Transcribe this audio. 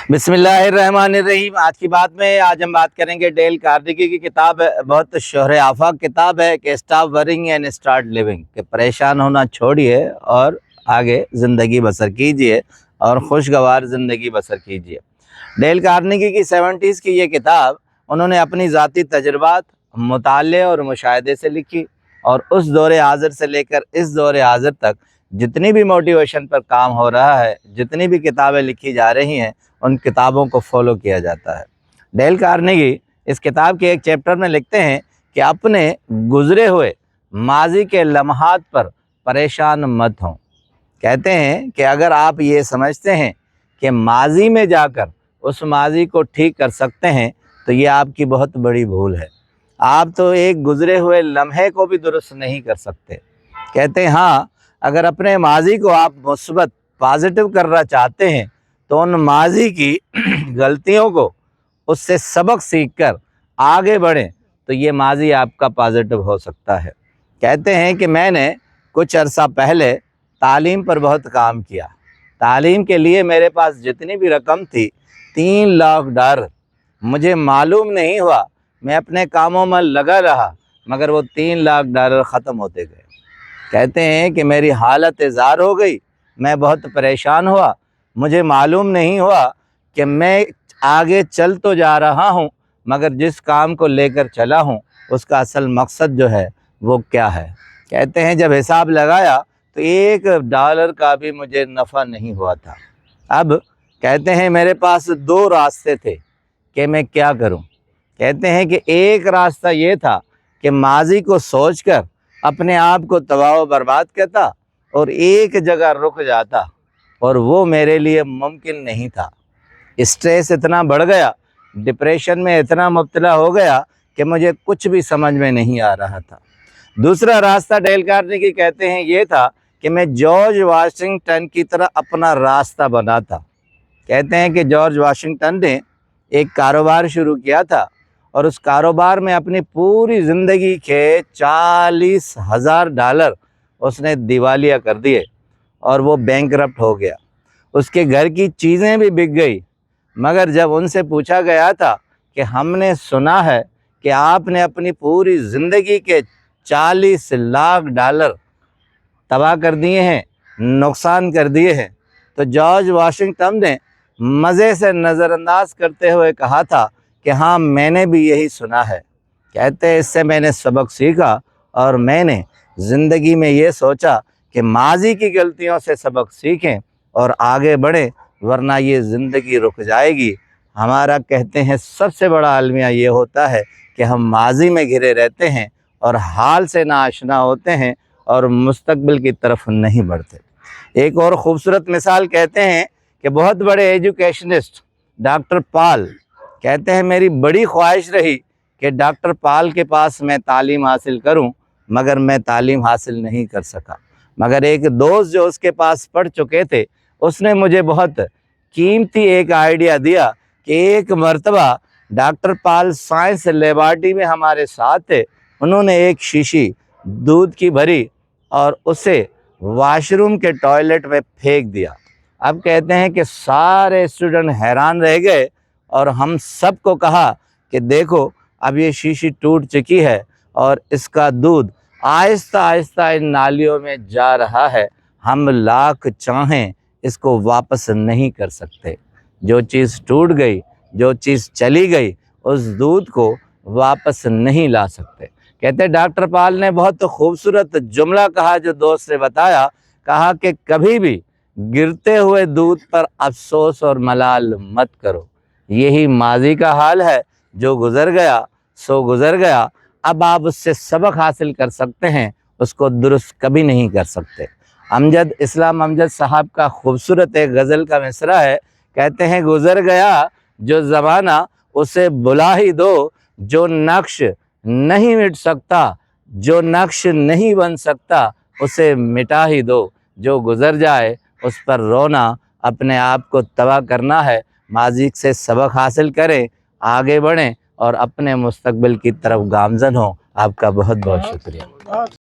बिस्मिल्लाहिर्रहमानिर्रहीम। आज की बात में हम बात करेंगे डेल कार्नेगी की किताब है, बहुत शोहर आफाक किताब है कि stop worrying and start living, कि परेशान होना छोड़िए और आगे ज़िंदगी बसर कीजिए और खुशगवार ज़िंदगी बसर कीजिए। डेल कार्नेगी की 70s की ये किताब उन्होंने अपनी ज़ाती तजुर्बात, मुताले और मुशाहदे से लिखी और उस दौर हाज़िर से लेकर इस दौर हाज़िर तक जितनी भी मोटिवेशन पर काम हो रहा है, जितनी भी किताबें लिखी जा रही हैं, उन किताबों को फॉलो किया जाता है। डेल कार्नेगी इस किताब के एक चैप्टर में लिखते हैं कि अपने गुज़रे हुए माजी के लम्हात पर परेशान मत हों। कहते हैं कि अगर आप ये समझते हैं कि माजी में जाकर उस माजी को ठीक कर सकते हैं तो ये आपकी बहुत बड़ी भूल है। आप तो एक गुज़रे हुए लम्हे को भी दुरुस्त नहीं कर सकते। कहते हैं हाँ, अगर अपने माजी को आप मुस्बत पॉजिटिव करना चाहते हैं तो उन माजी की गलतियों को, उससे सबक सीखकर आगे बढ़ें तो ये माजी आपका पॉजिटिव हो सकता है। कहते हैं कि मैंने कुछ अरसा पहले तालीम पर बहुत काम किया। तालीम के लिए मेरे पास जितनी भी रकम थी $3 लाख। मुझे मालूम नहीं हुआ, मैं अपने कामों में लगा रहा मगर वो $3 लाख ख़त्म होते गए। कहते हैं कि मेरी हालत ज़ार हो गई, मैं बहुत परेशान हुआ। मुझे मालूम नहीं हुआ कि मैं आगे चल तो जा रहा हूँ मगर जिस काम को लेकर चला हूँ उसका असल मकसद जो है वो क्या है। कहते हैं जब हिसाब लगाया तो $1 का भी मुझे नफ़ा नहीं हुआ था। अब कहते हैं मेरे पास 2 रास्ते थे कि मैं क्या करूँ। कहते हैं कि एक रास्ता ये था कि माजी को सोचकर अपने आप को तबाह व बर्बाद करता और एक जगह रुक जाता, और वो मेरे लिए मुमकिन नहीं था। स्ट्रेस इतना बढ़ गया, डिप्रेशन में इतना मुब्तला हो गया कि मुझे कुछ भी समझ में नहीं आ रहा था। दूसरा रास्ता डेल कार्नेगी कहते हैं ये था कि मैं जॉर्ज वाशिंगटन की तरह अपना रास्ता बनाता। कहते हैं कि जॉर्ज वाशिंगटन ने एक कारोबार शुरू किया था और उस कारोबार में अपनी पूरी ज़िंदगी के $40,000 उसने दिवालिया कर दिए और वो बैंकरप्ट हो गया। उसके घर की चीज़ें भी बिक गई। मगर जब उनसे पूछा गया था कि हमने सुना है कि आपने अपनी पूरी ज़िंदगी के $40 लाख तबाह कर दिए हैं, नुकसान कर दिए हैं, तो जॉर्ज वाशिंगटन ने मज़े से नज़रअंदाज करते हुए कहा था कि हाँ, मैंने भी यही सुना है। कहते हैं इससे मैंने सबक सीखा और मैंने ज़िंदगी में ये सोचा कि माजी की गलतियों से सबक सीखें और आगे बढ़ें, वरना ये ज़िंदगी रुक जाएगी। हमारा कहते हैं सबसे बड़ा अलमिया ये होता है कि हम माजी में घिरे रहते हैं और हाल से नाआशना होते हैं और मुस्तकबिल की तरफ नहीं बढ़ते। एक और ख़ूबसूरत मिसाल कहते हैं कि बहुत बड़े एजुकेशनिस्ट डॉक्टर पॉल कहते हैं मेरी बड़ी ख्वाहिश रही कि डॉक्टर पॉल के पास मैं तालीम हासिल करूं, मगर मैं तालीम हासिल नहीं कर सका। मगर एक दोस्त जो उसके पास पढ़ चुके थे उसने मुझे बहुत कीमती एक आइडिया दिया कि एक मर्तबा डॉक्टर पॉल साइंस लेबॉरेटरी में हमारे साथ थे। उन्होंने एक शीशी दूध की भरी और उसे वॉशरूम के टॉयलेट में फेंक दिया। अब कहते हैं कि सारे स्टूडेंट हैरान रह गए और हम सबको कहा कि देखो अब ये शीशी टूट चुकी है और इसका दूध आहिस्ता आहिस्ता इन नालियों में जा रहा है। हम लाख चाहें इसको वापस नहीं कर सकते। जो चीज़ टूट गई, जो चीज़ चली गई, उस दूध को वापस नहीं ला सकते। कहते डॉक्टर पॉल ने बहुत खूबसूरत जुमला कहा जो दोस्त ने बताया। कहा कि कभी भी गिरते हुए दूध पर अफसोस और मलाल मत करो। यही माजी का हाल है, जो गुज़र गया सो गुज़र गया। अब आप उससे सबक हासिल कर सकते हैं, उसको दुरुस्त कभी नहीं कर सकते। अमजद इस्लाम अमजद साहब का खूबसूरत एक गज़ल का मिसरा है। कहते हैं गुज़र गया जो ज़माना उसे बुला ही दो, जो नक्श नहीं मिट सकता, जो नक्श नहीं बन सकता उसे मिटा ही दो। जो गुज़र जाए उस पर रोना अपने आप को तबाह करना है। माजी से सबक हासिल करें, आगे बढ़ें और अपने मुस्तकबिल की तरफ गामज़न हो। आपका बहुत बहुत शुक्रिया।